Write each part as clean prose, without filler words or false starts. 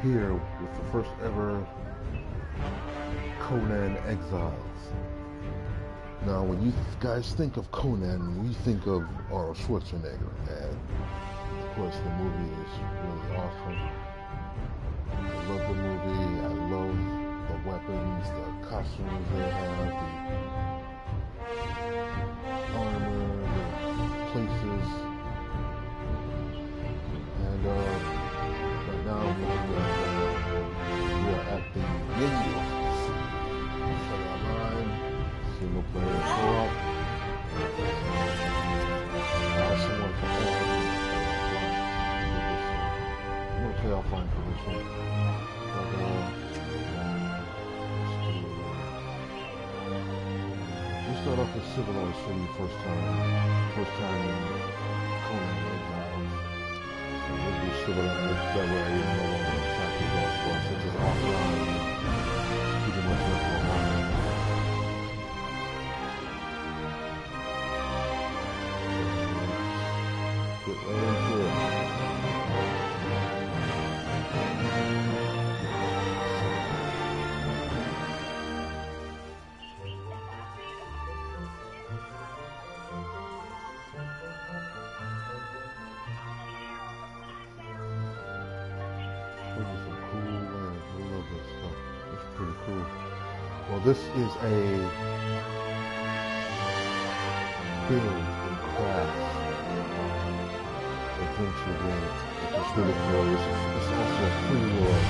here with the first ever Conan Exiles. Now, when you guys think of Conan, we think of Arnold Schwarzenegger, and of course the movie is really awesome. I love the movie, I love the weapons, the costumes they have, the armor, the places, and right now we are at the menu. Play online, single player co-op. Someone can I'm gonna play offline for this one. But we'll start off with Civilized for the first time in Conan Exiles. So we'll do Civilized, that way I no longer exactly lost for since it's offline. Pretty much left behind. Get right into it. Well, this is a build and craft adventure game, which is really cool. It's also a free world.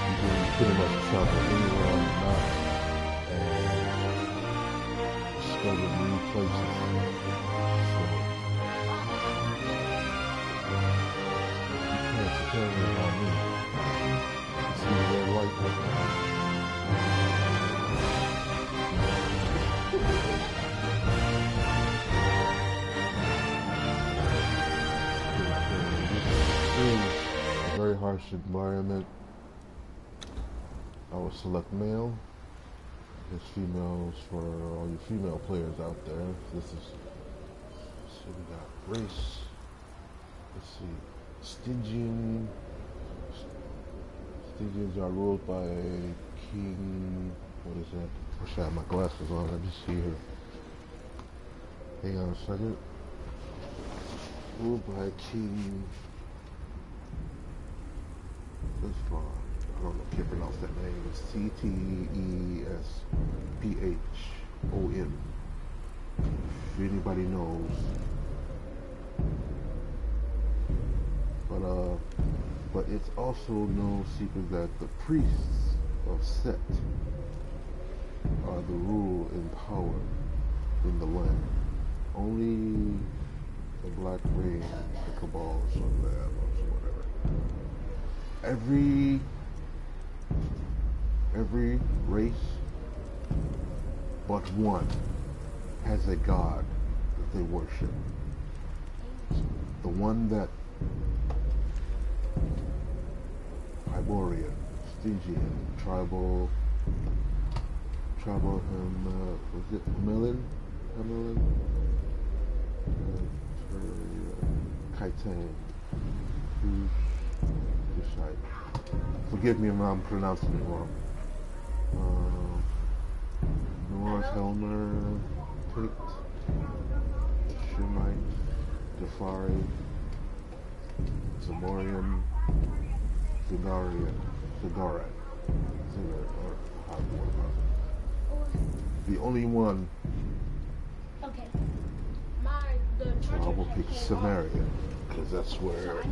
You can pretty much travel anywhere on the map and discover new places. So, you can't tell me about me. See the red light right now. A very harsh environment. I will select male. There's females for all you female players out there. This is, so we got race. Let's see. Stygian. Stygians are ruled by King. What is that? I wish I had my glasses on. Let me see here. Hang on a second. Ruled by King. This far. I don't know. Can't pronounce that name. It's Ctespphon. If anybody knows. But it's also no secret that the priests of Set are the rule and power in the land. Only the Black Ring, the Cabal, or something like that, or whatever. Every race but one has a god that they worship. The one that Iborian, Stygian, tribal, was it Hamilton? Kaitan. Forgive me if I'm pronouncing it wrong. North Helmer, Pict, Shemite, Jafari, Zamorian, Zagarian, or how you want it. The only one. Okay. I will pick Samaria, because that's where.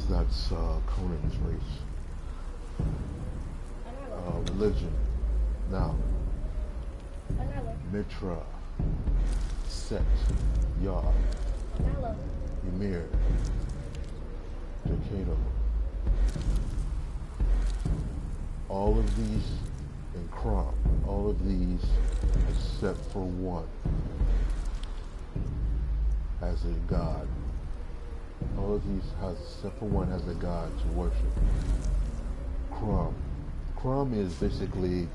That's Conan's race. Religion. Now, Mitra, Set, Yah, Ymir, Decado. All of these in Crom, all of these except for one has a god. All of these has, except for one, has a god to worship. Crom. Crom is basically,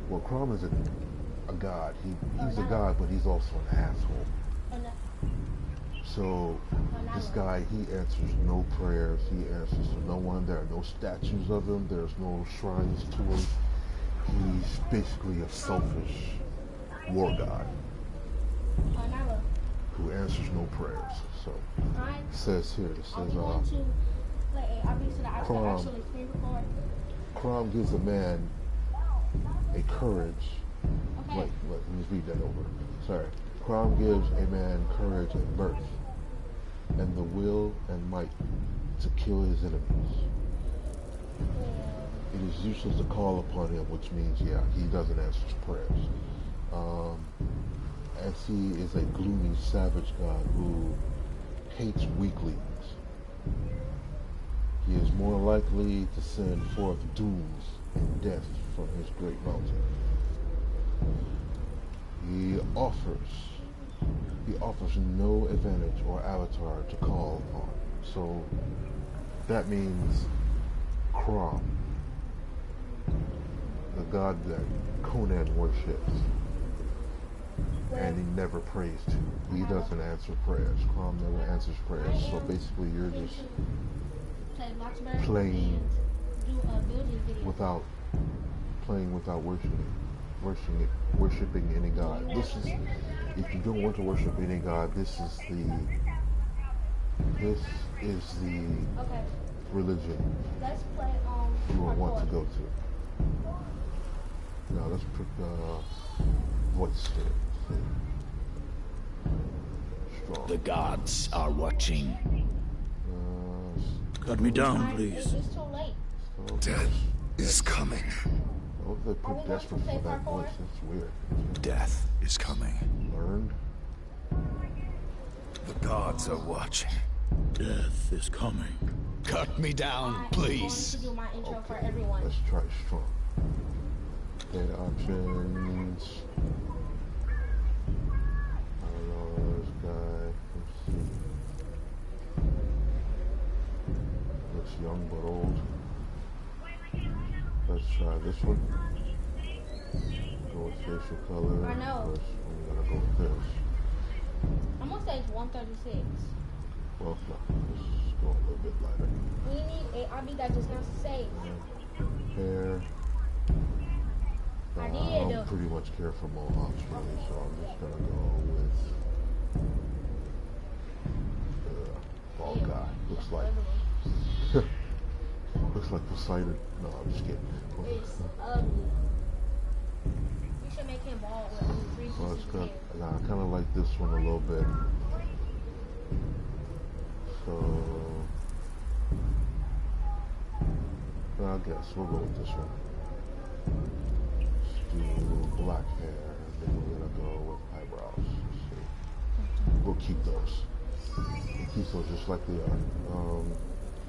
well, Crom is a god. He's a god, but he's also an asshole. So this guy, he answers no prayers. He answers to no one. There are no statues of him. There's no shrines to him. He's basically a selfish war god who answers no prayers. So it says here, it says Crom gives a man a courage. Wait, let me read that over. Sorry. Crom gives a man courage at birth, and the will and might to kill his enemies. It is useless to call upon him, which means, yeah, he doesn't answer prayers. As he is a gloomy, savage god who hates weaklings. He is more likely to send forth dooms and death from his great mountain. He offers no advantage or avatar to call upon. So that means Crom, the god that Conan worships, and he never prays to. He doesn't answer prayers. Crom never answers prayers. So basically you're just playing without worshiping any god. This is, if you don't want to worship any god, this is the religion you will want to go to. Now let's put voice here. Strong. The gods are watching. Cut me down, please. Death is coming. Oh, they put desperate for that voice. That's weird. Death is coming. Learned. The gods are watching. Death is coming. Cut me down, please. Okay, let's try strong. Data options. I don't know this guy. Let's see. Looks young but old. Let's try this one. Go with facial color. I know. First, I'm gonna go with this. I'm gonna say it's 136. Well, no, let's just go a little bit lighter. We need a obby that just not safe. Hair. I I did. don't pretty much care for mohawks really, so I'm just gonna go with bald guy. Looks like Poseidon. No, I'm just kidding. It's ugly. You should make him bald with three Well, it's pieces good. of hair. Nah, I kind of like this one a little bit. So, I guess we'll go with this one. Let's do black hair, and then we're gonna go with eyebrows. Let's see. We'll keep those. We'll keep those just like they are.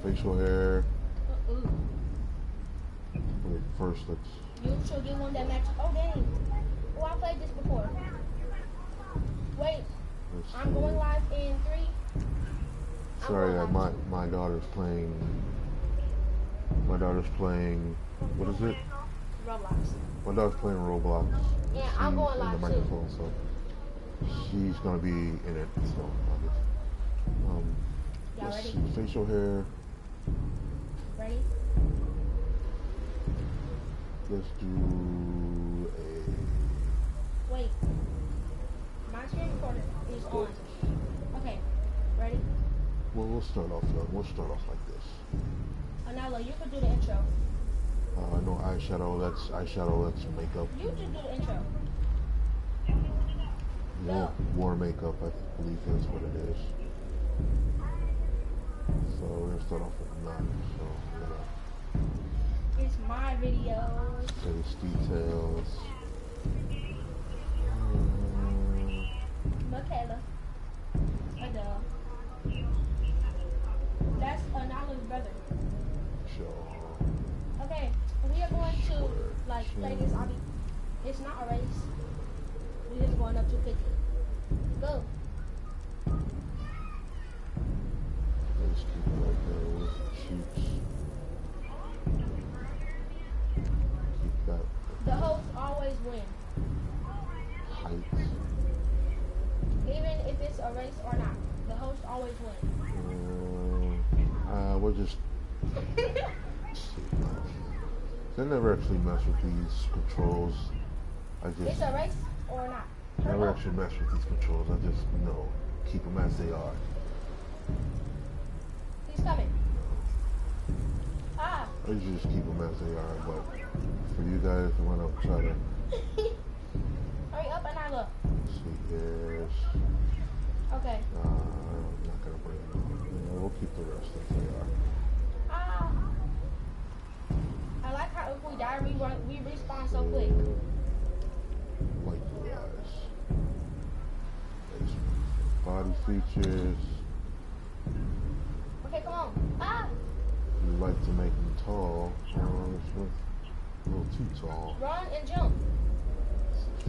Facial hair. Wait, first let's. You should get one that matches. Oh, dang. Oh, I played this before. Wait, I'm going live in 3. Sorry, my daughter's playing. My daughter's playing. What is it? Roblox. My daughter's playing Roblox. Yeah, I'm going live in the too. microphone, so she's gonna be in it. So, Y'all ready? facial hair. Ready? Let's do a. Wait. My screen recorder is on. Okay. Ready? Well, we'll start off young. We'll start off like this. Anala, you can do the intro. No eyeshadow. That's makeup. You just do the intro. War makeup. I believe that's what it is. So we're gonna start off with none. So I'm gonna. It's my videos. Face details. Michaela. Adele. That's Anala's brother. Show. Okay, we are going to play this obby. It's not a race. We're just going up to 50. Go. Let's keep it like those cheeks. Keep that The hosts always win. height. Even if it's a race or not. The hosts always win. We'll just see. I never actually mess with these controls. It's a race or not? Never actually mess with these controls. I just, keep them as they are. He's coming. Ah. I usually just keep them as they are, but for you guys, I want to try to Hurry up and I look. see yes. Okay. I'm not gonna bring it on. We'll keep the rest as they are. Ah. I like how if we die, we respawn so quick. Like blue eyes. Body features. Okay, come on. Ah. You like to make them tall. It's a little too tall. Run and jump.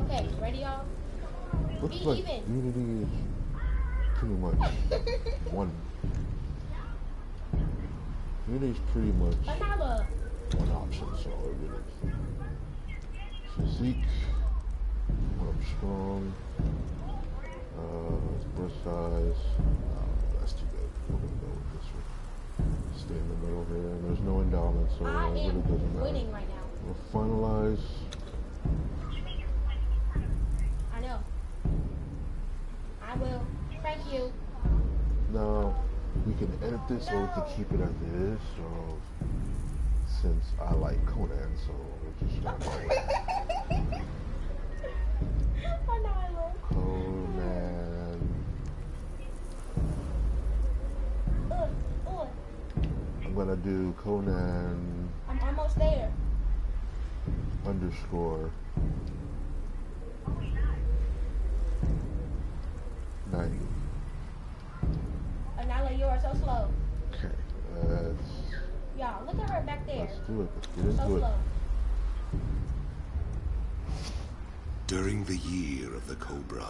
Okay, ready, y'all? Looks Be like even. Unity is pretty much one. Unity's pretty much Another. one option, so it really physique, strong, burst size. That's too big. We're gonna go with this one. Stay in the middle here, and there's no endowment, so I it really am doesn't matter. winning right now. We'll finalize. I know. I will. Thank you. Now we can edit this or we can keep it as it is. So since I like Conan, so we'll just start with Conan. I'm gonna do Conan I'm almost there. underscore 90. Anala, you are so slow. Okay, Y'all, look at her back there. let's do it. Let's get So into it. slow. During the year of the Cobra,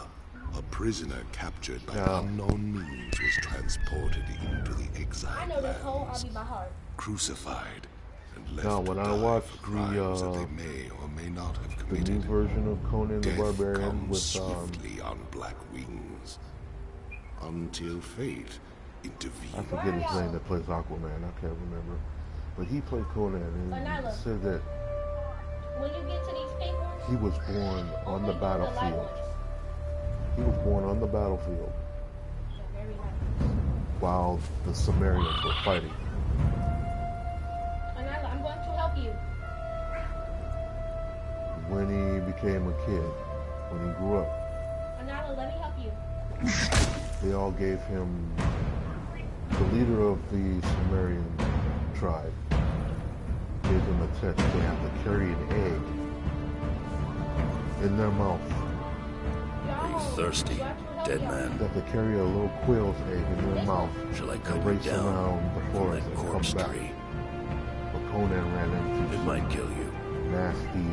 a prisoner captured by Yeah. unknown means was transported into the I exiled know this whole lands, obby by heart. crucified, and left Now, to when I die watched for crimes that the they may or may not have new committed. version of Conan the Death Barbarian comes with swiftly on black wings, until fate I intervenes. forget his name that plays Aquaman. I can't remember, but he played Conan and Vanilla. he said that When you get to these pink ones, he was born on only the do light battlefield. ones. He was born on the battlefield They're very nice. while the Sumerians were fighting. Anala, I'm going to help you. When he became a kid, when he grew up, Anala, let me help you. they all gave him, the leader of the Sumerian tribe, gave him a test. They have to carry an egg in their mouth. Are you thirsty, dead man? They have to carry a little quail's egg in their mouth Shall I cut and you race down around the from forest that and come corpse back. tree? But Conan ran into It might kill you. nasty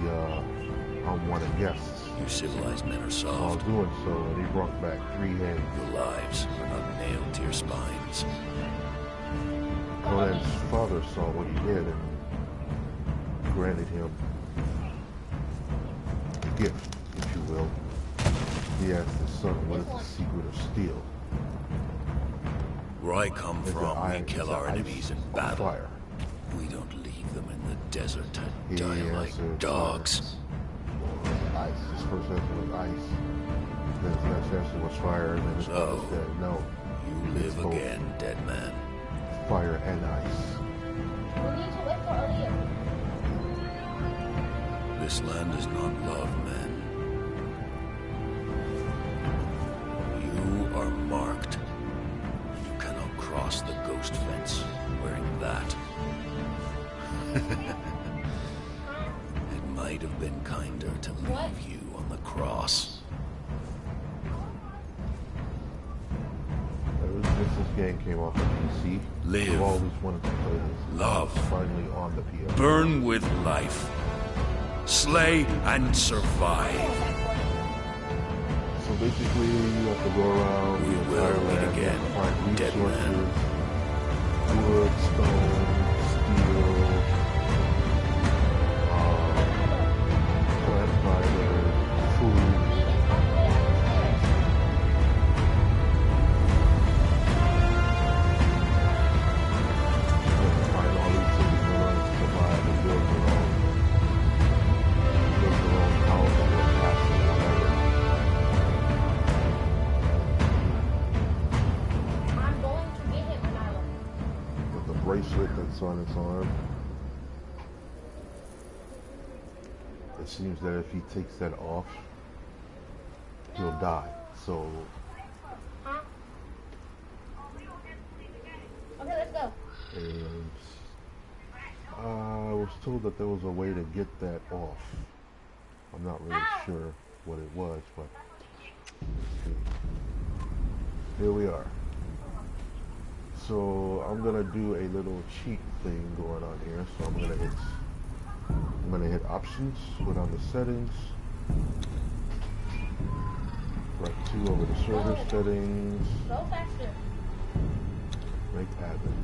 unwanted guests You civilized men are while soft. doing so, and he brought back 3 heads. Your lives are not nailed to your spines. Conan's father saw what he did and granted him a gift, if you will. He asked his son, what is the secret of steel? Where I come Is it from, we iron- kill is it our ice enemies in or battle. fire? We don't leave them in the desert to He die answered like fire. dogs. Ice. His first answer was ice. Then his next answer was fire, and then his So, father said, no, You it's live both again, dead man. fire and ice. We need to wait for Aaliyah. This land is not love, man. You are marked. You cannot cross the ghost fence wearing that. It might have been kinder to leave What? you on the cross. This game came off on PC. Live. I've always wanted to play this. Love. It's finally on the PS. Burn with life. Slay and survive. So basically, you have to go around We the will entire meet land, you again, have to find dead resources, wood, stone, steel, plant fiber, food. bracelet that's on its arm. It seems that if he takes that off, he'll die. So, Huh? Okay, let's go. and I was told that there was a way to get that off. I'm not really sure what it was, but let's see. Here we are. So I'm gonna do a little cheat thing going on here. So I'm gonna hit options, go down to settings, right 2 over the server settings, Go faster. make admin.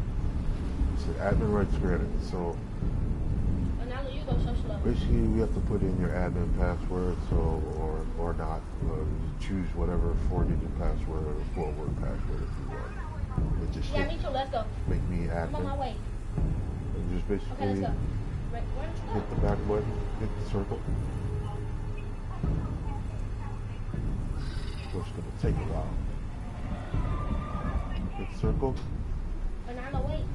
It's an admin rights granted. So And now you go so slow. basically we have to put in your admin password, so or not. Choose whatever 4-digit password or 4-word password if you want. It just Yeah, me too. Let's go. make me I'm on my admin. way. And just Okay, let's basically go. Right, where did you go? hit the back button, hit the circle. So it's gonna take a while. Hit circle. Banana, wait.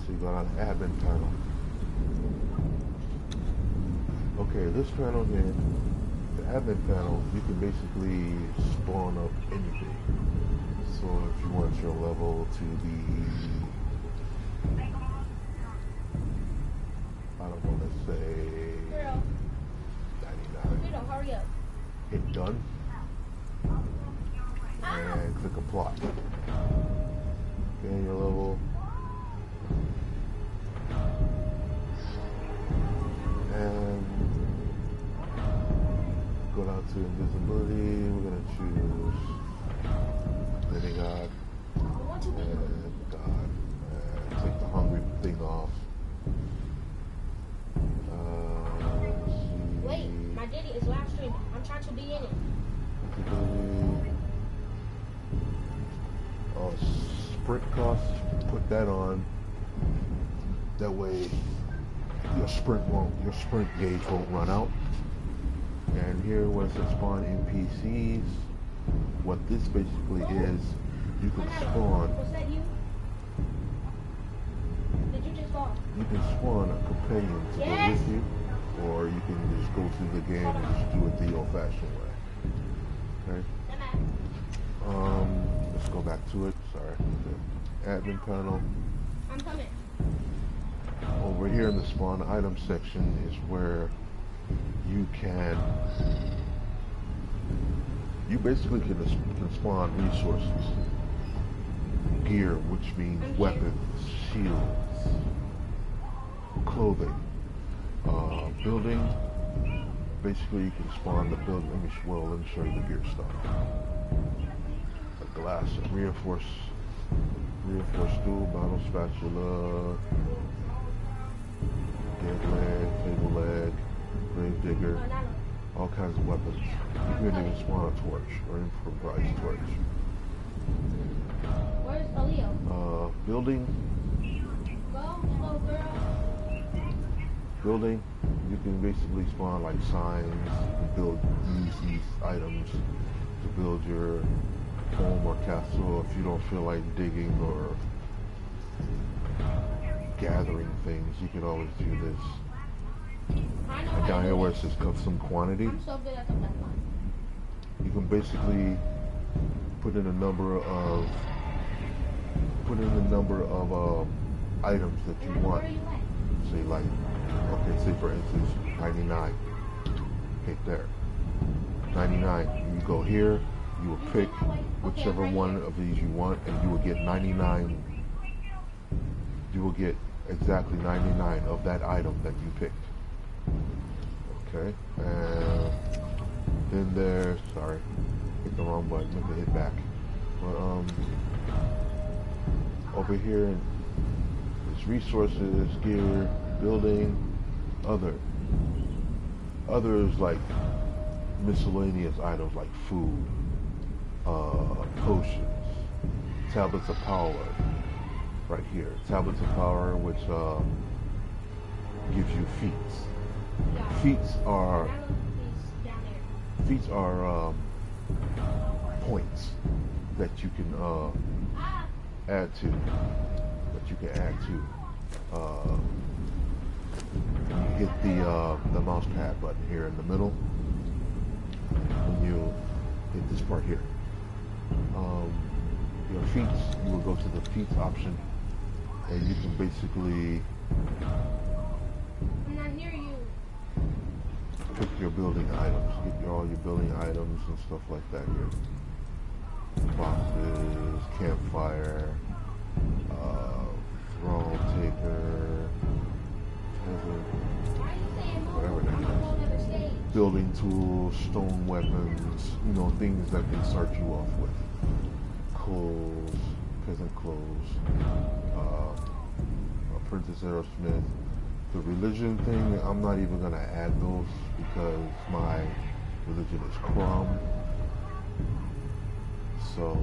So you go on the admin panel. Okay, this panel here, the admin panel, you can basically spawn up anything. So if you want your level to be, I don't want to say Girl, 99. you don't hurry up. Hit done and click apply. Gain your level. And go down to invisibility. We're gonna choose demigod What you mean? and God. And take the hungry thing off. Let's see. Wait, my daddy is live streaming. I'm trying to be in it. Invisibility. Oh, sprint cost. Put that on. That way your sprint gauge won't run out. And here was it spawn NPCs. What this basically is, you can spawn. Was that you? Did you just fall? You can spawn a companion to go with you, or you can just go through the game and just do it the old-fashioned way. Okay. Let's go back to it. Sorry. The admin panel. I'm coming. Over here in the spawn item section is where you basically can spawn resources, gear, which means weapons, shields, clothing, building. Basically, you can spawn the building. Let me show you the gear stuff. A glass, a reinforced stool, battle spatula, dead leg, table leg, grave digger, all kinds of weapons. You can even spawn a torch or improvised torch. Where's Leo? Building. Go, slow girl. Building. You can basically spawn like signs. You can use these items to build your home or castle if you don't feel like digging or gathering things. You can always do this. And down here where it says custom quantity, I'm so good at the black line. you can basically put in a number of items that you want. Where are you at? Say like, okay, say for instance 99. Hit there. 99. You go here. You will pick whichever one of these you want, and you will get 99. You will get exactly 99 of that item that you picked. Okay, and then there's, sorry, hit the wrong button, let me hit back. But over here, there's resources, gear, building, others like miscellaneous items like food, potions, tablets of power, right here, tablets of power, which gives you feats. Feats are points that you can add to. that you can add to. You hit the mouse pad button here in the middle, and you hit this part here. Your feats, you will go to the feats option, and you can basically I'm not hearing you. pick your building items, get all your building items and stuff like that here. Boxes, campfire, throne taker, whatever that is. Building tools, stone weapons, you know, things that can start you off with. Clothes, peasant clothes, Princess Aerosmith. The religion thing, I'm not even going to add those because my religion is Crom. So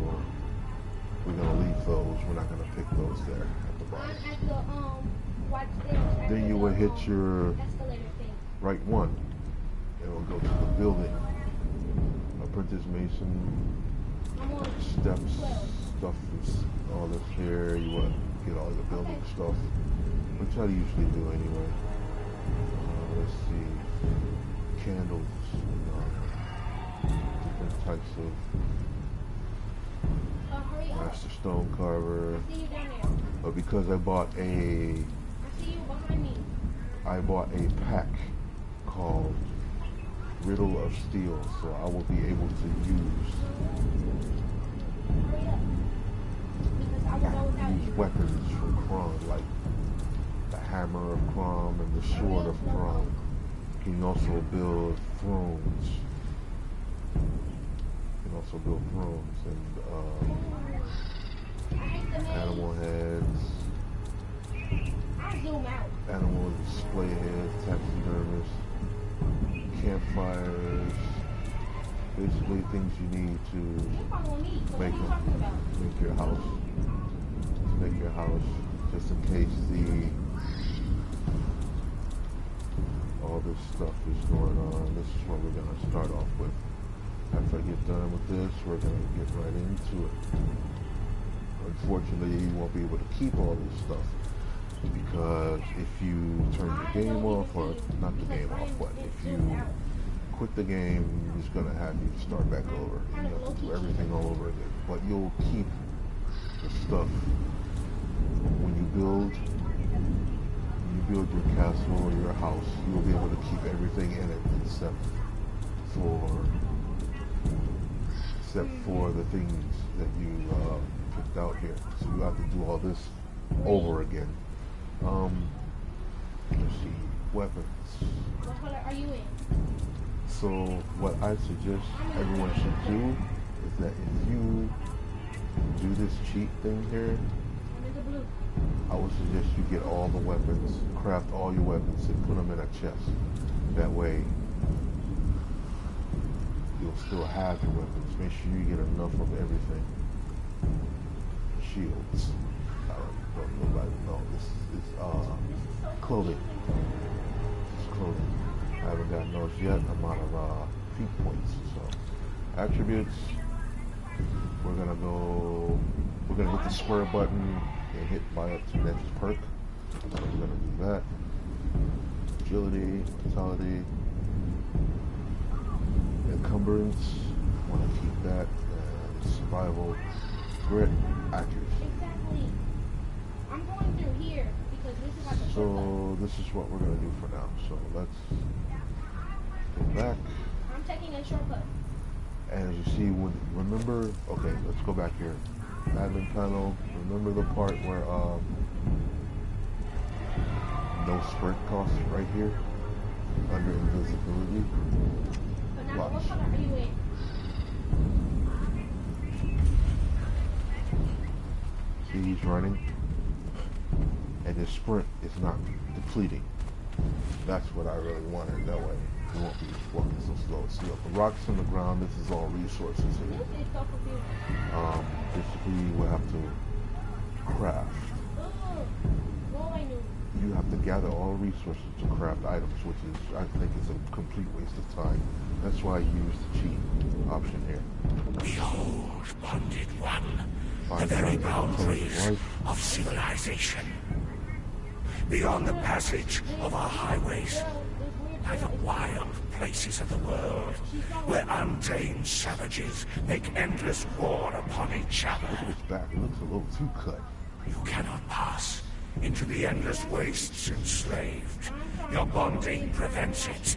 we're going to leave those. We're not going to pick those there at the bottom. Then you will hit your right one. It will go to the building. Apprentice Mason, steps, stuff is all this here. You want to get all your building stuff, which I usually do anyway. Let's see, candles, different types of master stone carver. But because I bought a pack called Riddle of Steel, so I will be able to use weapons from Crom, like the hammer of Crom and the sword of Crom. You can also build thrones. You can also build thrones and animal heads, animal display heads, taxidermists, campfires, basically things you need to make your house. Make your house, just in case all this stuff is going on. This is what we're going to start off with. After I get done with this, we're going to get right into it. Unfortunately, you won't be able to keep all this stuff because if you turn the game off, or not the game off, but if you quit the game, it's going to have you start back over. And you have to do everything all over again. But you'll keep the stuff. When you build your castle or your house, you'll be able to keep everything in it except for the things that you picked out here. So you have to do all this over again. Let's see, weapons. What color are you in? So what I suggest everyone should do is that if you do this cheat thing here, I would suggest you get all the weapons, craft all your weapons, and put them in a chest. That way, you'll still have your weapons. Make sure you get enough of everything. Shields. Nobody know. This is clothing. This is clothing. I haven't gotten those yet. I'm out of feat points. So, attributes. We're gonna hit the square button and hit buy up to next perk. So we're gonna do that. Agility, vitality, encumbrance. Want to keep that. Survival, grit, accuracy. Exactly. I'm going through here because this is like a shortcut. So this is what we're gonna do for now. So let's go back. I'm taking a shortcut. And as you see, remember, okay, let's go back here. Admin panel, remember the part where no sprint cost right here? Under invisibility? But now, what color are you in? See, he's running. And his sprint is not depleting. That's what I really wanted. That way, he won't be walking so slow. See, the rocks on the ground, this is all resources here. This is so confusing. Basically, you will have to craft. Well, I knew. You have to gather all resources to craft items, which is, I think, is a complete waste of time. That's why I use the cheat option here. Behold, bonded one. The very boundaries of civilization. Beyond the passage of our highways lie the wild places of the world, where untamed savages make endless war upon each other. Look at his back, it looks a little too cut. You cannot pass into the endless wastes enslaved. Your bonding prevents it.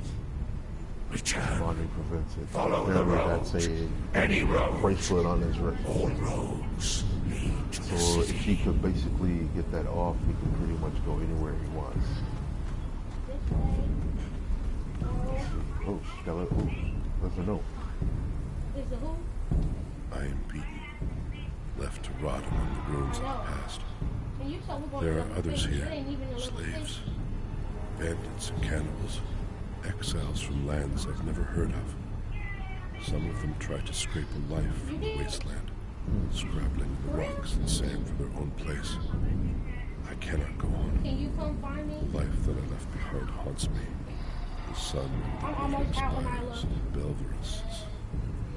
Return. Bonding prevents it. Follow the road. That's Any road. bracelet on his wrist. All roads lead to the So if city. he could basically get that off, he can pretty much go anywhere he wants. Oh, skeleton. Oh, there's a note. Is the who? I am beaten, left to rot among the ruins of the past. And you told me going There to are the others thing. here, It ain't even a little slaves, thing. bandits and cannibals, exiles from lands I've never heard of. Some of them try to scrape a life from the wasteland, scrabbling the rocks and sand for their own place. I cannot go on. Can you come find me? The life that I left behind haunts me. The sun and the I'm almost out when I spires look. and Belverus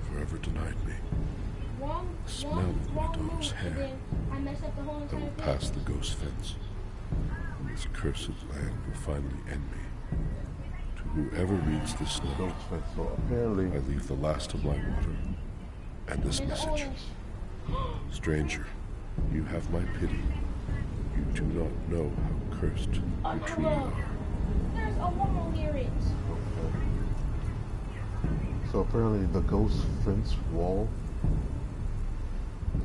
forever denied me. Wrong, smell wrong, of my wrong daughter's move, hair. and then I messed up the whole I entire will thing. pass the ghost fence, and this cursed land will finally end me. To whoever reads this note, Ghost fence. So apparently, I leave the last of my water and this And the message. orange. Stranger, you have my pity. You do not know how cursed you truly are. There's a woman here. so apparently the ghost fence wall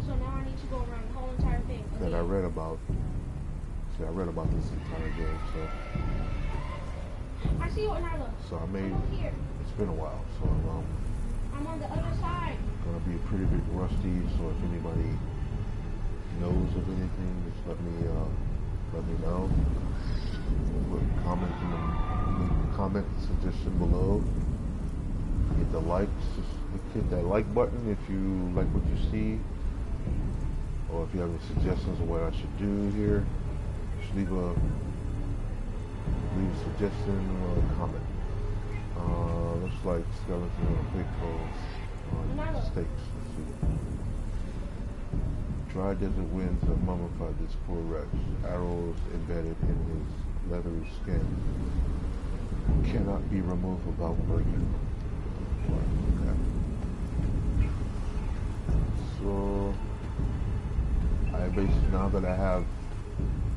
So now I need to go around the whole entire thing. that I read about. See, I read about this entire game, so I see you, Nyla. I made. I'm over here. It's been a while, so I'm on the other side. gonna be a pretty big rusty. So if anybody knows of anything, just let me know. Put comment in the comment suggestion below. Hit the likes, just hit that like button if you like what you see, or if you have any suggestions of what I should do here. Just leave a suggestion or a comment. Looks like skeleton on a pig on steaks. Let's see. Dry desert winds have mummified this poor wretch. Arrows embedded in his leathery skin cannot be removed without breaking. So I basically, now that I have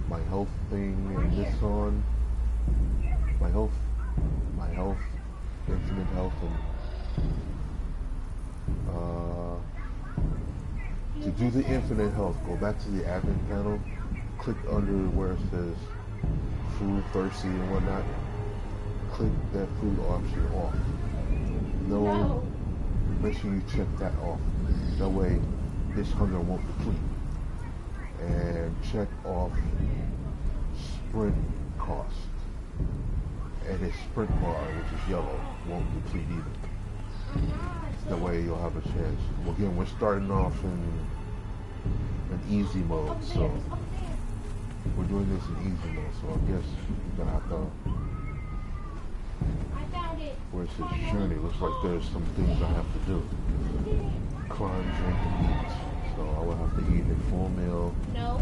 my health thing and this on, my health, infinite health, and to do the infinite health, go back to the admin panel, click under where it says food, thirsty, and whatnot. Click that food option off. No, make sure you check that off. That way, this hunger won't deplete. And check off sprint cost. And his sprint bar, which is yellow, won't deplete either. That way you'll have a chance. Well, again, we're starting off in an easy mode, so we're doing this in easy mode. So I guess you're gonna have to. Where's his journey? Looks like there's some things I have to do. Climb, drink, and eat. So I will have to eat a full meal. No.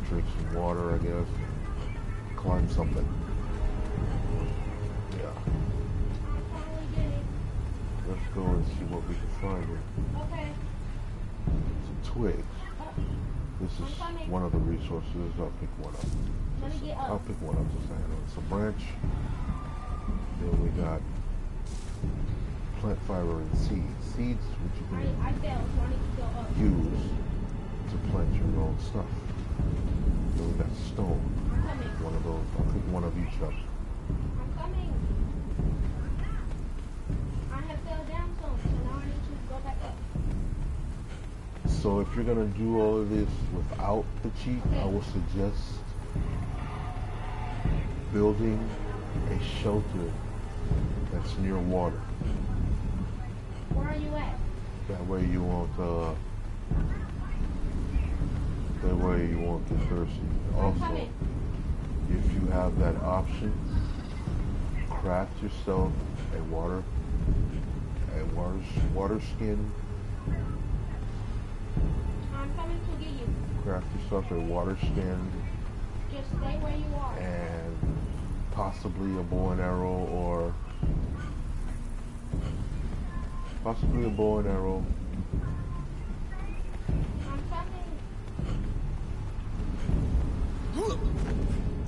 Drink some water, I guess. Climb something. Yeah. Let's go and see what we can find here. Okay. Some twigs. This is one of the resources. I'll pick one up. Let me get up. I'll pick one up just saying. It's a branch. Then we got plant fiber and seeds. Seeds which you can I failed, so I need to go up. use to plant your own stuff. Then we got stone. I'm coming. One of those. I'll pick one of each up. I'm coming. I have fell down some, so now I need to go back up. So if you're gonna do all of this without the cheat, I will suggest building a shelter that's near water. Where are you at? That way you won't get thirsty. Also, if you have that option, craft yourself a water skin. I'm coming to get craft yourself a water skin Just stay where you are. and possibly a bow and arrow, or possibly a bow and arrow. I'm coming.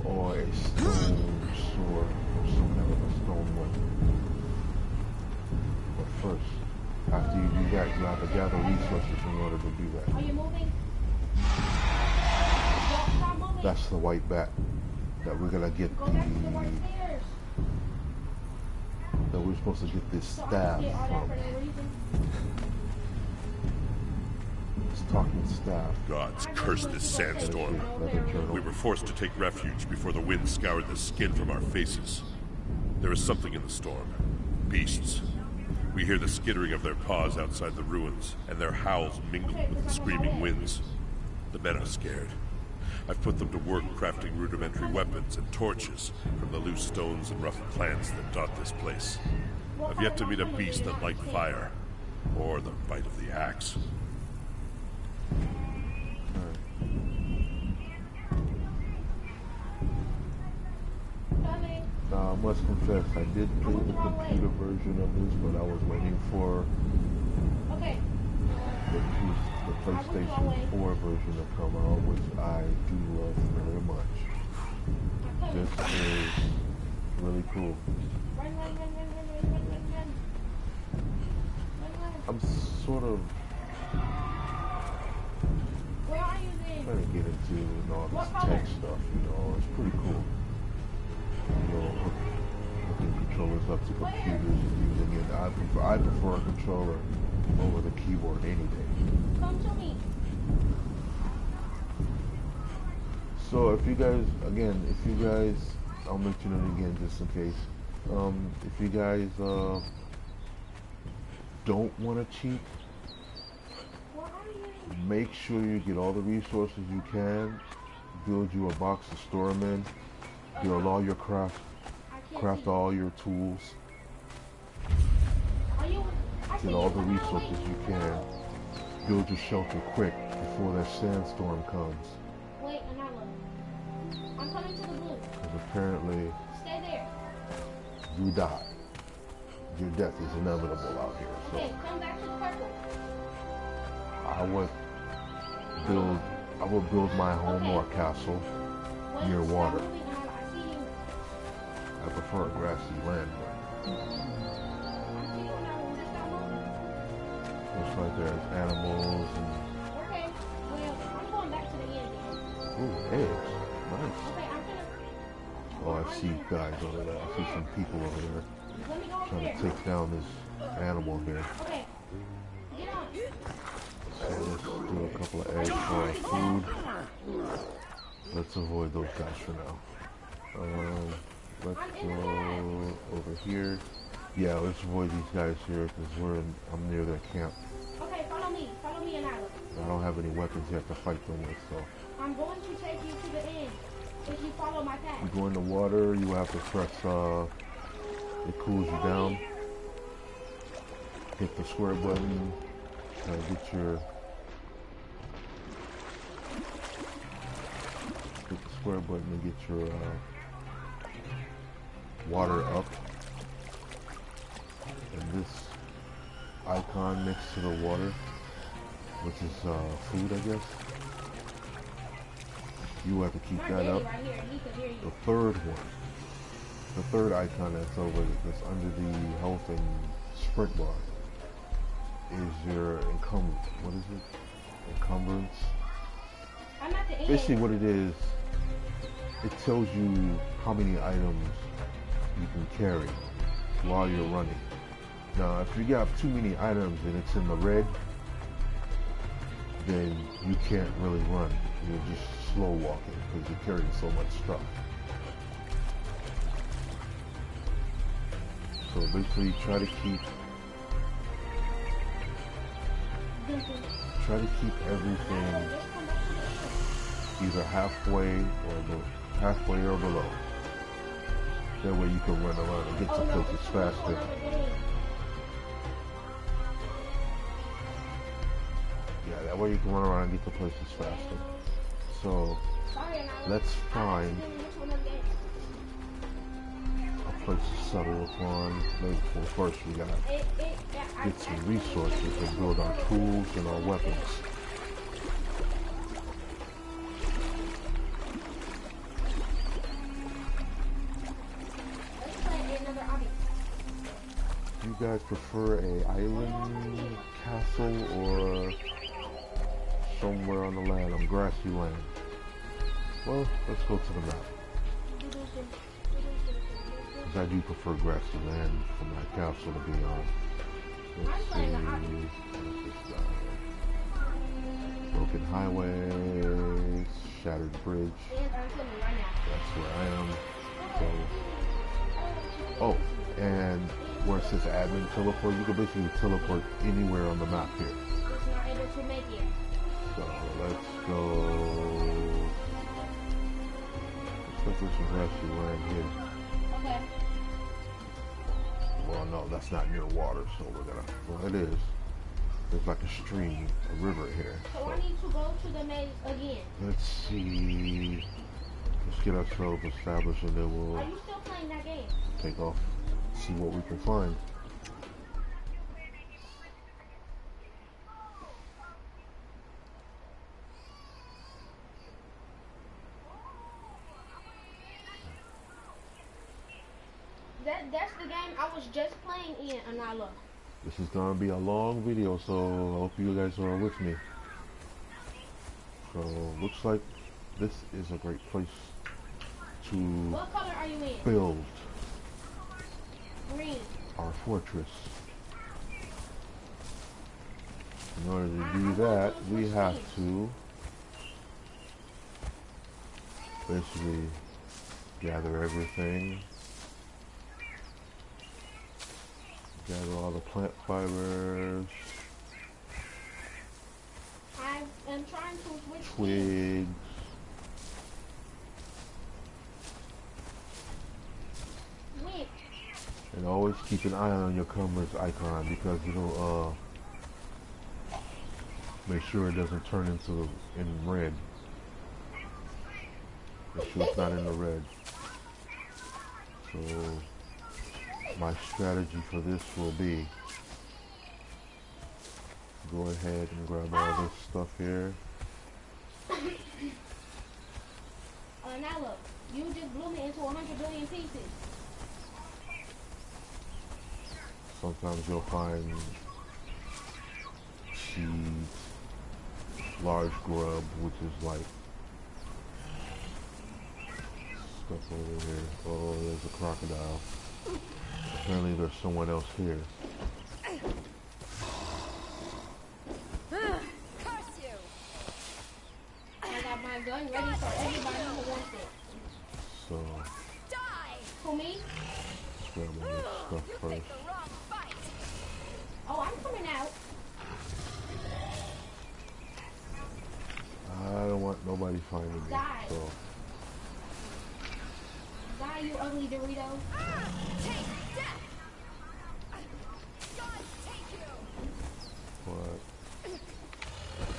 Or a stone sword, or some kind of a stone weapon. But first, after you do that, you have to gather resources in order to do Are that. you moving? Don't stop moving. That's the white bat that we're gonna get Go back to the white stairs. that we're supposed to get this So I staff just did all that from. for no reason. This talking staff. Gods curse this sandstorm. Another journal. We were forced to take refuge before the wind scoured the skin from our faces. There is something in the storm. Beasts. We hear the skittering of their paws outside the ruins, and their howls mingle with the screaming winds. The men are scared. I've put them to work crafting rudimentary weapons and torches from the loose stones and rough plants that dot this place. I've yet to meet a beast that liked fire, or the bite of the axe. Coming. Now, I must confess, I did play the computer version of this, but I was waiting for Okay. the PlayStation 4 version to come out, which I do love very much. This is really cool. Run. I'm sort of Where are you then? trying to get into all this tech stuff, you know. It's pretty cool. You know, hooking controllers up to computers and using it. I prefer a controller over the keyboard any day. Come to me. So if you guys, I'll mention it again just in case. If you guys don't want to cheat, Where are you? make sure you get all the resources you can. Build you a box to store them in. Build all your craft all your tools. Are you? Get all the resources you can. Build your shelter quick before that sandstorm comes. Wait, another. I'm coming to the blue. Because apparently Stay there. you die. Your death is inevitable out here. Okay, So come back to the purple. I would build my home or a castle Wait, near stop water. moving, Anna. I see you. I prefer a grassy land, but I see you, Anna. Just stop moving. looks like there's animals and Okay. Well, I'm going back to the end then. ooh, eggs. Nice. Okay, I'm gonna. Oh, I see guys over there. I see some people over there Let me go over trying there. to take down this animal here. Okay. Get on. So let's do a couple of eggs for our food. Let's avoid those guys for now. Let's go over here. Yeah, let's avoid these guys here because I'm near their camp. Okay, follow me. Follow me, Anna. I don't have any weapons yet to fight them with, so. I'm going to take you to the end. If you follow my path. You go in the water, you have to press, it cools you down. Hit the square button, get the square button to get your, water up. And this icon next to the water, which is, food, I guess. You have to keep that up. Right here. He can hear you. The third one, the third icon that's that's under the health and sprint bar is your encumbrance. I'm at the end. Basically what it is, it tells you how many items you can carry while you're running. Now if you got too many items and it's in the red, then you can't really run. You're just slow walking because you're carrying so much stuff. So basically try to keep everything either halfway or below. That way you can run around and get to places faster. Yeah, that way you can run around and get to places faster. So let's find a place to settle upon. Well, first we gotta get some resources and build our tools and our weapons. Do you guys prefer a island castle or somewhere on the land, on grassy land? Well, let's go to the map. Because I do prefer grassy land for my castle to be on. Let's see. Broken highways, shattered bridge. That's where I am. So, oh, and where it says admin teleport, you can basically teleport anywhere on the map here. So let's go. Let's look for some grassy land here. Okay. Well, no, that's not near water, so we're gonna. Well, it is. There's like a stream, a river here. So I need to go to the maze again. Let's see. Let's get ourselves established, and then we'll. Are you still playing that game? Take off. See what we can find. That's the game I was just playing in Anala. This is gonna be a long video, so I hope you guys are with me. So looks like this is a great place to What color are you in? build Green. our fortress. In order to do that, we have to basically gather everything. Gather all the plant fibers. I am trying to switch Twigs. Wait. And always keep an eye on your camera's icon because it'll make sure it doesn't turn into in red. Make sure it's not in the red. So my strategy for this will be go ahead and grab all this stuff here. Nala, you just blew me into 100 billion pieces. Sometimes you'll find seeds, large grub, which is like stuff over here. Oh, there's a crocodile. Apparently there's someone else here. Curse you! I got my gun ready for everybody who wants it. So, Die! Who, me? let's grab all this stuff You first. picked the wrong fight! Oh, I'm coming out. I don't want nobody finding me. Die. So, Die, you ugly Dorito. Take death! God take you! but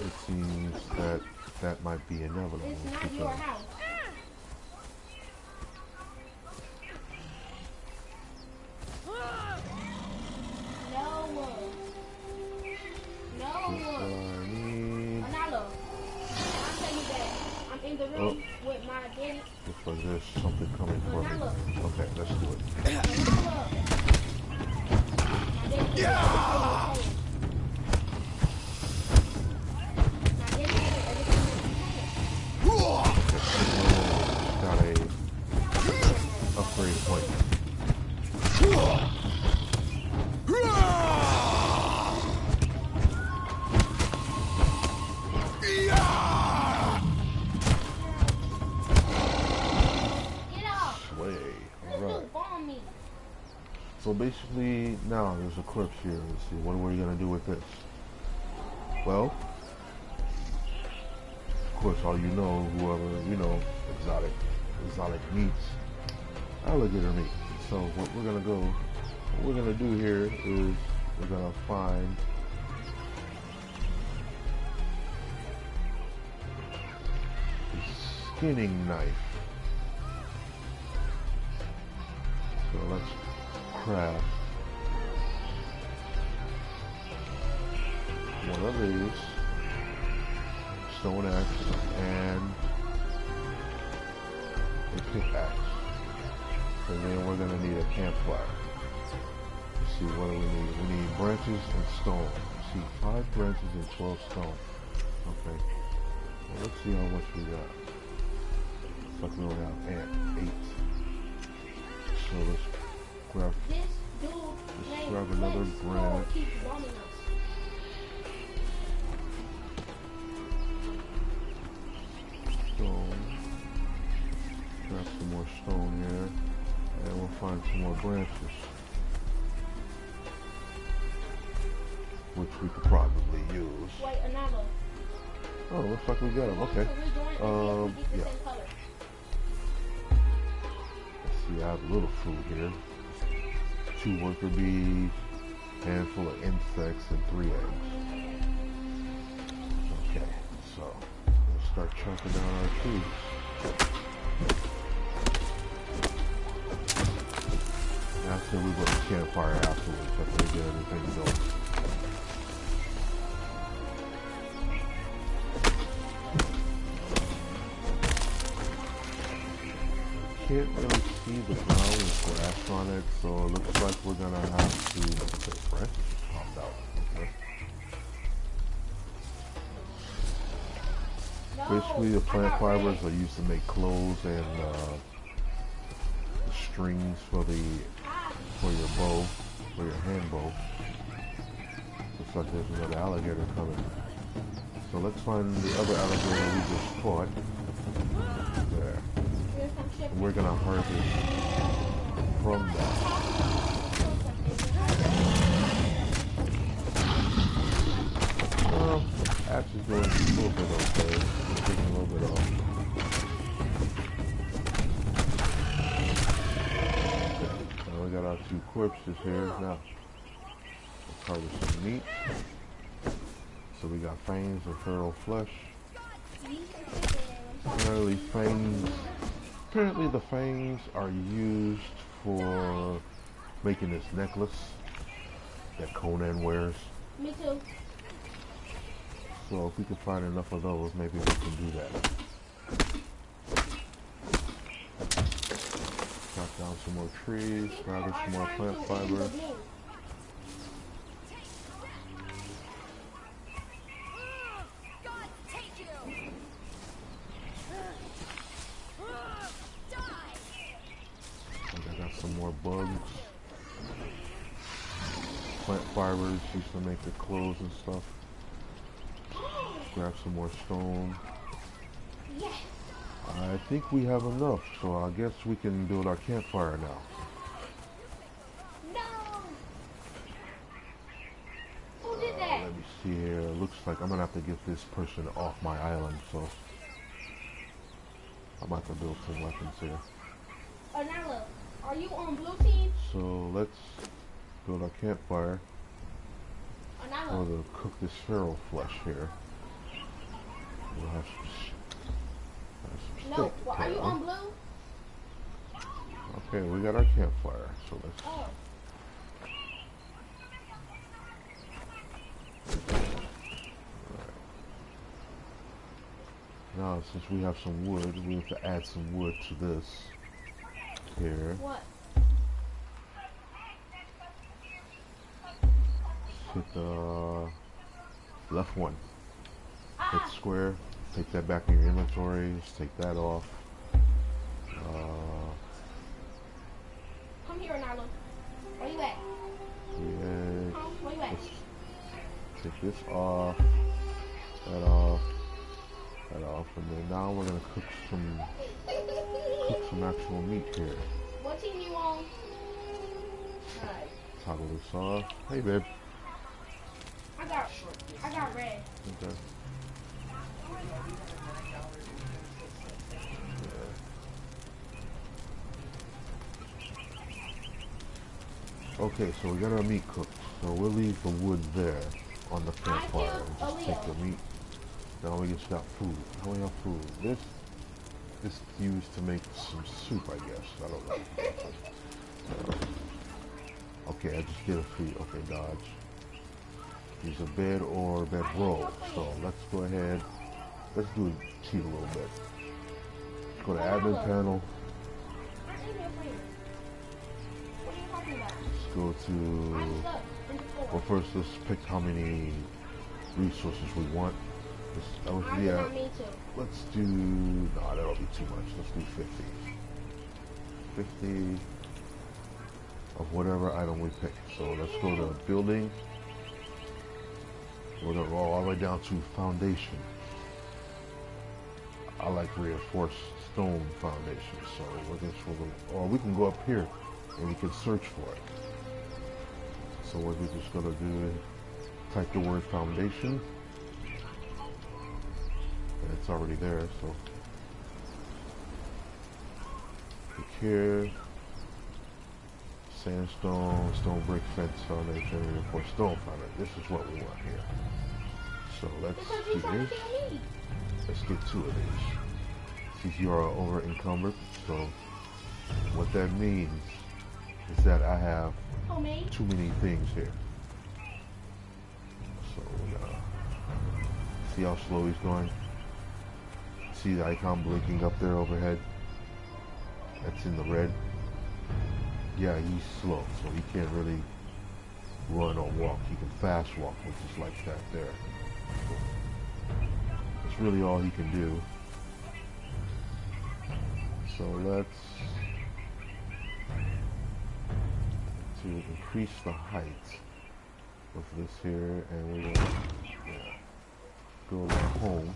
it seems that that might be inevitable. It's not because your house. No. No. I need. Analo, I'll tell you that. I'm in the room with my daddy. Looks like there's something coming for me. Okay, let's do it. Analo. My daddy. Yeah. Got a upgrade point. So basically, now there's a corpse here. Let's see, what are we gonna do with this? Well, of course, all you know, whoever, you know, exotic meats, alligator meat. So what we're gonna do here is we're gonna find skinning knife. So let's craft one of these, stone axe, and a pickaxe. And then we're gonna need a campfire. Let's see, what do we need? We need branches and stone. Let's see, 5 branches and 12 stone. Okay. Well, let's see how much we got. Looks like we only have 8. So let's grab. Let's grab another branch. Stone. Grab some more stone here. And we'll find some more branches. Which we could probably use. Wait, another. Oh, looks like we got them. Okay. Yeah. Let's see, I have a little food here. 2 worker bees, handful of insects, and 3 eggs. Okay, so let's start chunking down our trees. I said we go to campfire afterwards after we get everything going. Can't really see the ground with grass on it, so it looks like we're gonna have to. The branch just popped out. Okay. Basically, the plant fibers are used to make clothes and the strings for your bow, for your hand bow. Looks like there's another alligator coming. So let's find the other alligator we just caught. There. We're gonna harvest from that. Well, axe is doing a little bit okay. We're taking a little bit off. Now we got our 2 corpses here. Now let's harvest some meat. So we got fangs and feral flesh. Apparently the fangs are used for making this necklace that Conan wears. Me too. So if we can find enough of those, maybe we can do that. Chop down some more trees, gather some more plant fiber. More bugs. Plant fibers used to make the clothes and stuff. Grab some more stone. Yes. I think we have enough, so I guess we can build our campfire now. No. Who did that? Let me see here. Looks like I'm gonna have to get this person off my island, so I'm about to build some weapons here. Anala, are you on blue team? So let's build our campfire. Anala. Or to cook this feral flesh here. We'll have some No, steak. well, are you on blue? Okay, we got our campfire, so let's. Oh. Now, since we have some wood, we have to add some wood to this here. What? Hit the left one. Hit square. Take that back in your inventory. Just take that off. Come here, Nala. Where you at? Yeah. Where you at? Take this off. That off. That off. And then now we're gonna cook some actual meat here. What team you on? Alright. Toggle this off. Hey, babe. I got red. Okay. Okay, so we got our meat cooked. So we'll leave the wood there on the campfire and just take the meat. Now we just got food. How we have food? This, It's used to make some soup, I guess. I don't know. Okay, I just did a feed. Okay, dodge. Use a bed or bed roll. So let's go ahead. Let's do a cheat a little bit. Go to admin panel. Let's go to. Well, first let's pick how many resources we want. Let's do. No, that'll be too much. Let's do 50. 50 of whatever item we pick. So let's go to building. We're gonna roll all the way down to foundation. I like reinforced stone foundation, so or we can go up here and we can search for it. So what we're just gonna do is type the word foundation, and it's already there. So click here, sandstone, stone brick fence foundation, reinforced stone foundation. This is what we want here. So let's do this. Let's get 2 of these. Since you are over encumbered, so what that means is that I have too many things here. So we're gonna see how slow he's going. See the icon blinking up there overhead? That's in the red. Yeah, he's slow, so he can't really run or walk. He can fast walk, which is like that there. That's really all he can do. So let's to increase the height of this here, and we're gonna build our home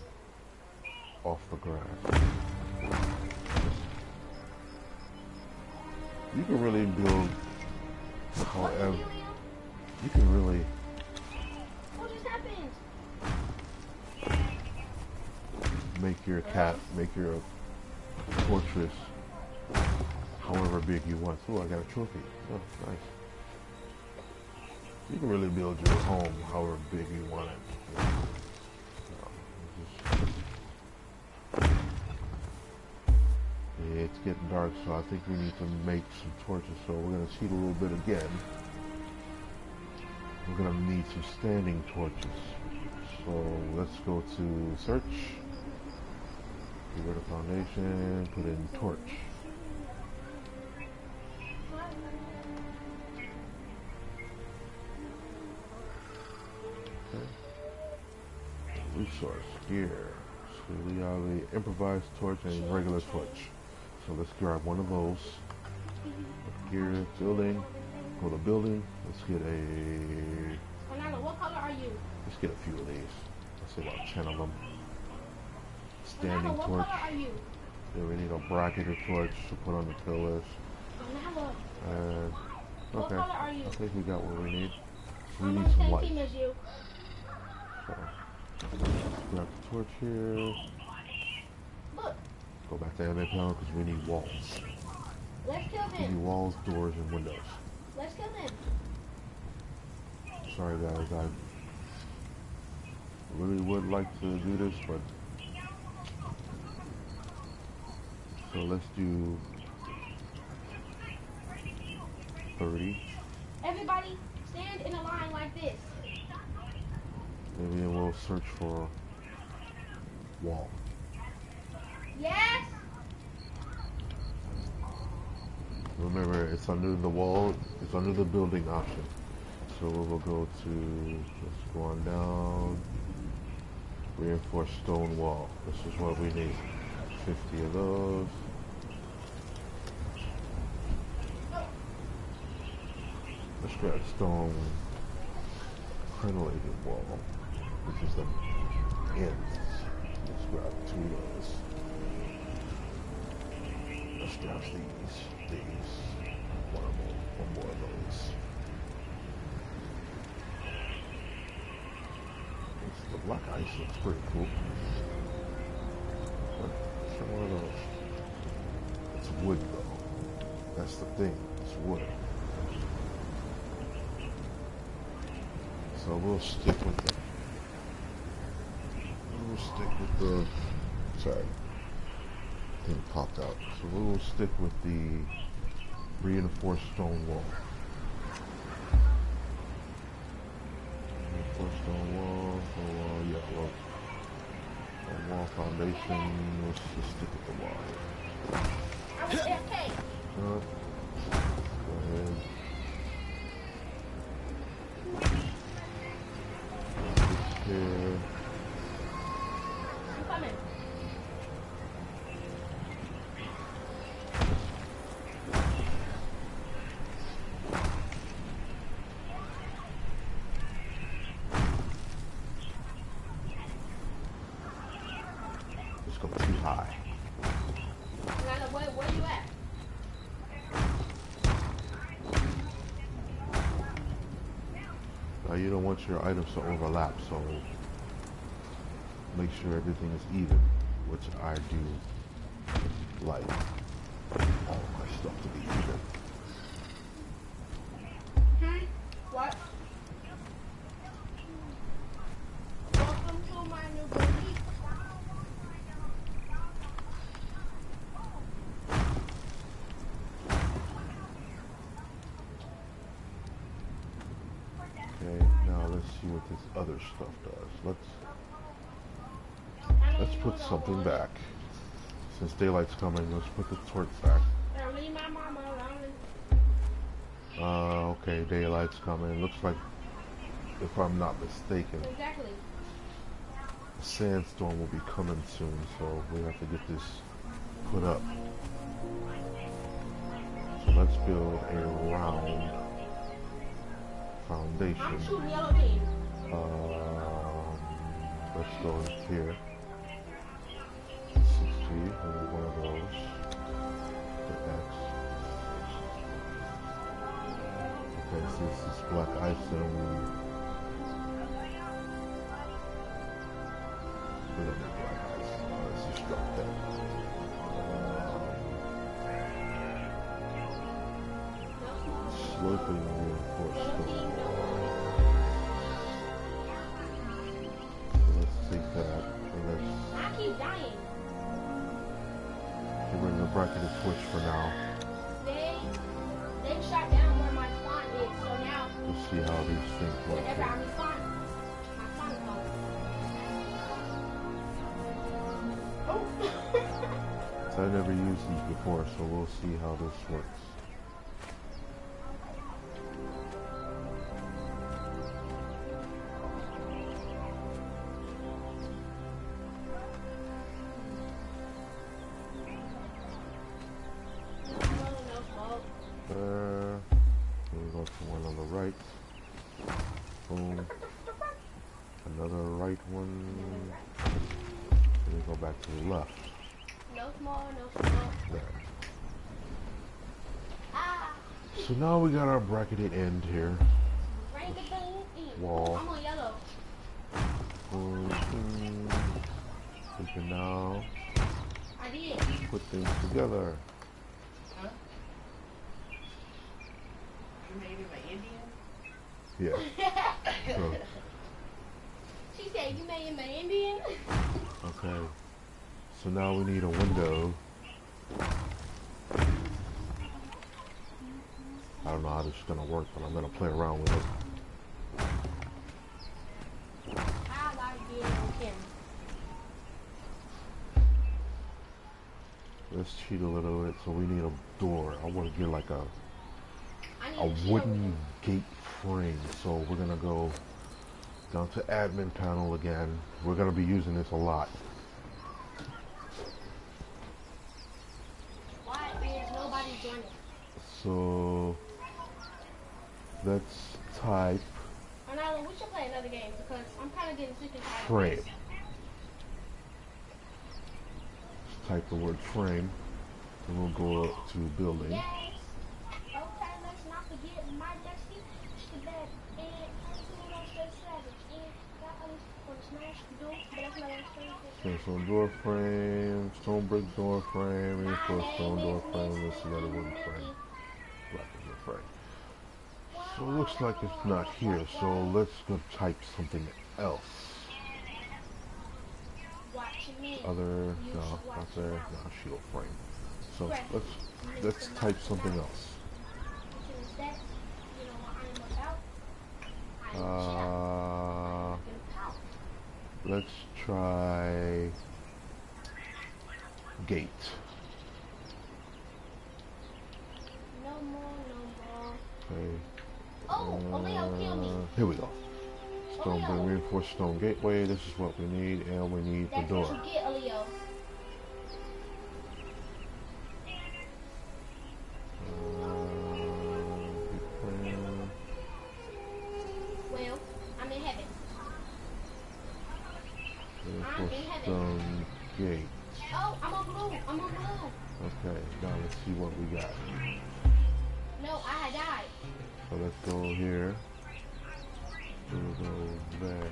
off the grass. You can really build however you can really. What just happened? Make your fortress however big you want. Oh, I got a trophy. Oh, nice. You can really build your home however big you want it. Yeah, it's getting dark, so I think we need to make some torches. So we're going to cheat a little bit again. We're going to need some standing torches. So let's go to search. Get rid of foundation, put in torch. Okay. Resource, gear. So we have the improvised torch and regular torch. So let's grab one of those. Gear, building, go to building. Let's get a... Fernando, what color are you? Let's get a few of these. Let's say about 10 of them. Standing Fernando, torch. what color are you? Then we need a bracketed torch to put on the pillars. Fernando, And what okay, color are you? I think we got what we need. We I'm need on the some same light. team as you. So grab the torch here. Look, Go back to admin panel because we need walls. let's kill We need them. walls, doors, and windows. Let's kill them. Sorry guys, I really would like to do this, but so let's do 30. Everybody, stand in a line like this. Maybe we'll search for wall. Yes? Remember, it's under the wall, it's under the building option. So we'll go to, let's go on down, reinforced stone wall. This is what we need. 50 of those. Let's grab stone crenellated wall, which is the ends. Let's grab 2 of those. Let's grab these. One more of those. The black ice looks pretty cool. But one of those. It's wood though. That's the thing. It's wood. So we'll stick with the. Sorry. everything popped out. So we'll stick with the reinforced stone wall. Reinforced stone wall, yeah, well, wall foundation, let's just stick with the wall. Go ahead. This here. I'm coming. Let's go too high. Where you at? Now you don't want your items to overlap, so make sure everything is even, which I do like all my stuff to be even. What? Welcome to my new baby. Okay, now let's see what this other stuff does. Let's put something back. Since daylight's coming, let's put the torch back. Leave my mama alone. Okay, daylight's coming. Looks like, if I'm not mistaken, Exactly. a sandstorm will be coming soon, so we have to get this put up. So let's build a round foundation. I'm shooting yellow team. Let's go here. 60, one of those. The X. Okay, so this is black icing. We don't need black icing. Let's just drop that. Sloping reinforced stone wall. So let's take that and let's I keep dying. get rid of the bracketed torch for now. They shot down where my spawn is, so now Let's see how these things work whenever here. I respawn, my spawn is gone. So I never used these before, so we'll see how this works. We go to one on the right. Boom. Another right one. And we go back to the left. No small, no small. There. Ah! So now we got our bracketed end here. Rank a thing. Wall. I'm on yellow. We can now I did. put things together. Huh? You made him an Indian? Yeah. So, She said you made him an Indian. okay. So now we need a window. I don't know how this is gonna work, but I'm gonna play around with it. I like being on camera. Let's cheat a little bit. So we need a door. I want to get like a I need wooden gate frame. So we're gonna go down to admin panel again. We're gonna be using this a lot. Why is nobody joining? So let's type Ronaldo, we should play another game because I'm kind of getting sick and tired. frame. Let's type the word frame, and we'll go up to building. Yes. Okay, let's not forget my dusty bed and Okay, so door frame, stone brick door frame, reinforced stone door frame, this is another wooden frame. Black is a frame. So it looks like it's not here, so let's go type something else. Watch other, no, not there, no, shield frame. So let's type something else. Let's try gate. No more. Okay. Oh, Leo, kill me. Here we go. Stone, reinforced stone gateway. This is what we need, and we need the door. That's what you get, Leo. Well, I'm in heaven. Reinforced stone gate. Oh, I'm on blue. Okay, now let's see what we got. No, I had died. So let's go here. We'll go there.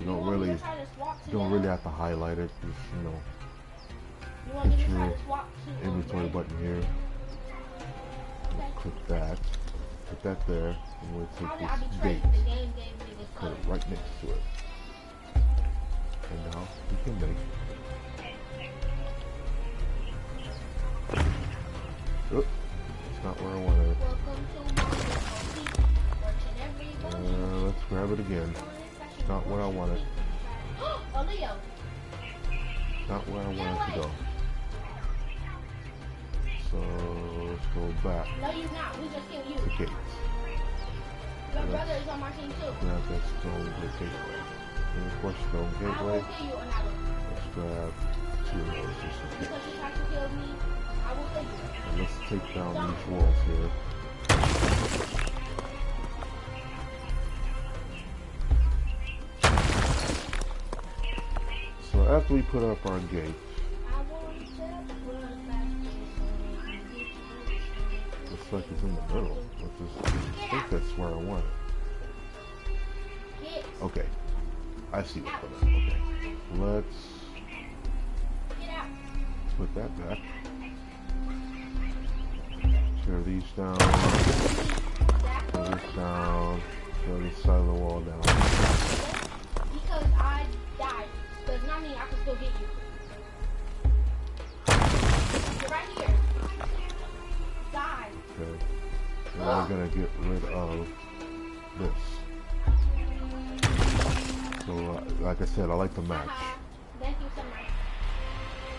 You don't really have to highlight it. Just, you know, hit your inventory button here. Click that. Put that there, and we'll take this gate. Put it right next to it. And now we can make. Oh, it's not where I wanted it. Let's grab it again. Not where I want it. Not where I want it to go. So let's go back. No, you're not. We just killed you. The gates. Your brother is on my team too. Grab that stone gateway. And of course, stone I gateway. will kill you, Anala. Let's grab two of those just in case. Because you tried to kill me, I will kill you. And let's take down these walls here. So after we put up our gate, looks like it's in the middle, which is, I think that's where I want it. Okay, I see what's going on. Okay, let's put that back. Tear these down. Tear this down. Tear this side of the wall down. Because I died. Does not mean I can still get you. You're right here. Die. Okay. Now we're gonna get rid of this. So, like I said, I like to match. Thank you so much.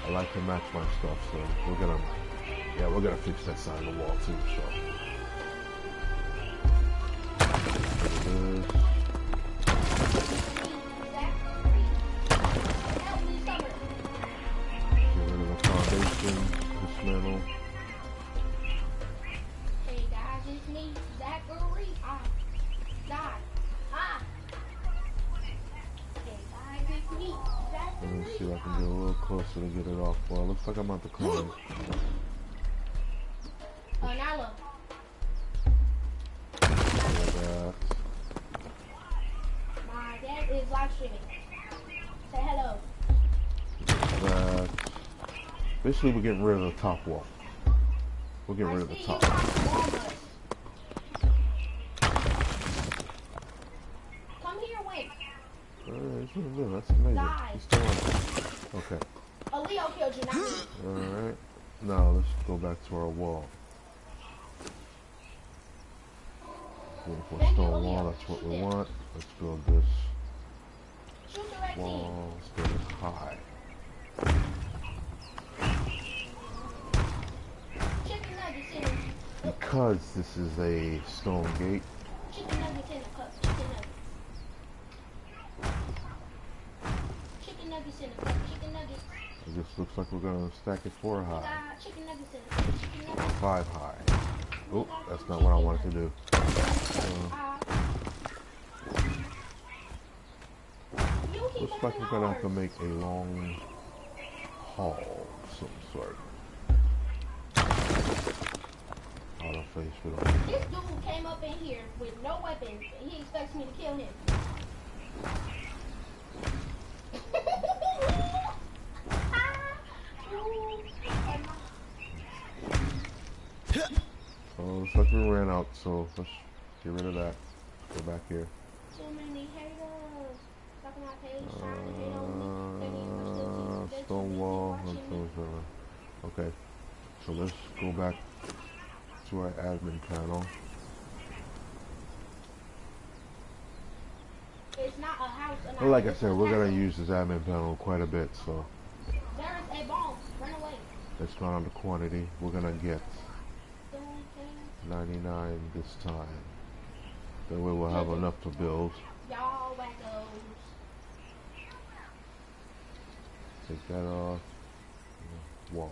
I like to match my stuff, so we're gonna fix that side of the wall too. So. There it is. Get rid of the foundation, dismantle. Hey guys, it's me, Zachary. Die. Hey guys, it's me, Zachary. Let me see if I can get a little closer to get it off. Well, it looks like I'm at the corner. Nala. My dad is live streaming. Say hello. That. Basically, we're getting rid of the top wall. We're getting rid of the top. Come here, wait. Alright, that's amazing. Die. He's still on. Okay. Leo killed you, not me. Alright. Now let's go back to our wall. Reinforced stone wall, that's what we want. Let's build this wall. Let's build it high. Because this is a stone gate. Chicken nuggets in the cup. Chicken nuggets. Chicken nuggets in the cup. Chicken nuggets. It just looks like we're gonna stack it 4 high. Chicken nuggets in the cup. Chicken nuggets. 5 high. Oh, that's not what I wanted to do. Looks like we're gonna have to make a long hall of some sort. Auto face for them. This dude came up in here with no weapons and he expects me to kill him. Oh, looks like we ran out, so let's get rid of that. Go back here. Too many haters. Talking about page, trying to hate on stone wall. Okay, so let's go back to our admin panel. It's not a house. Well, like I said, we're gonna use this admin panel quite a bit, so There is a bomb. Run away. let's count on the quantity. We're gonna get 99 this time. That way we'll have enough to build. Y'all wackos. Take that off. Wall.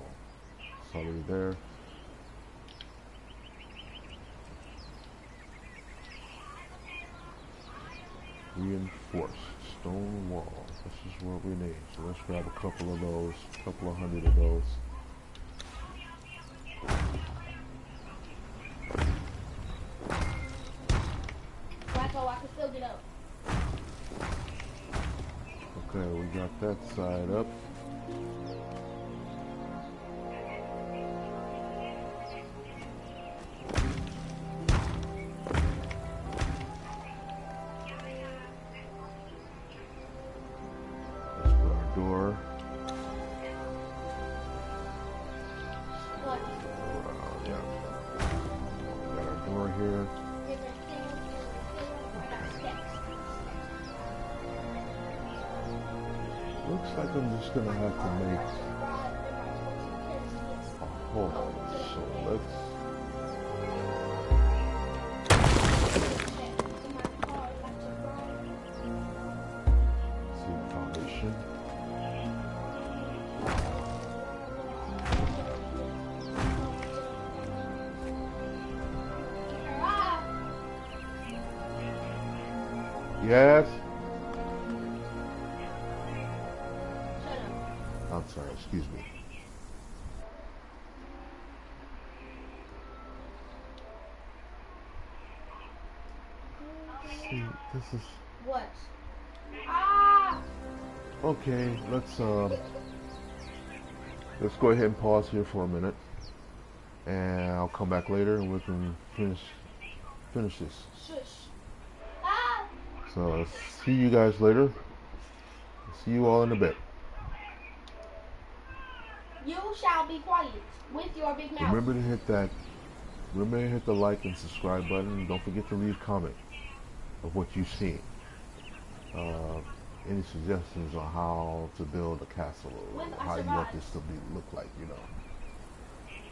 It's already there. Reinforced stone wall. This is what we need. So let's grab a couple of those, a couple of hundred of those. Wacko, I can still get up. Okay, we got that side up. Let's put our door. What? Yeah. We got our door here. Looks like I'm just gonna have to make a hole. So let's see foundation. Yes. I'm sorry, excuse me. See, this is What? Ah! okay. Let's go ahead and pause here for a minute, and I'll come back later and we can finish this. Shush. Ah! So see you guys later. See you all in a bit. You shall be quiet with your big mouth. Remember to hit that. Remember to hit the like and subscribe button. Don't forget to leave a comment of what you've seen. Any suggestions on how to build a castle or how you want this to look like, you know.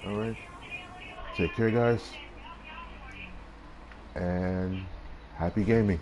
All right. Take care, guys, and happy gaming.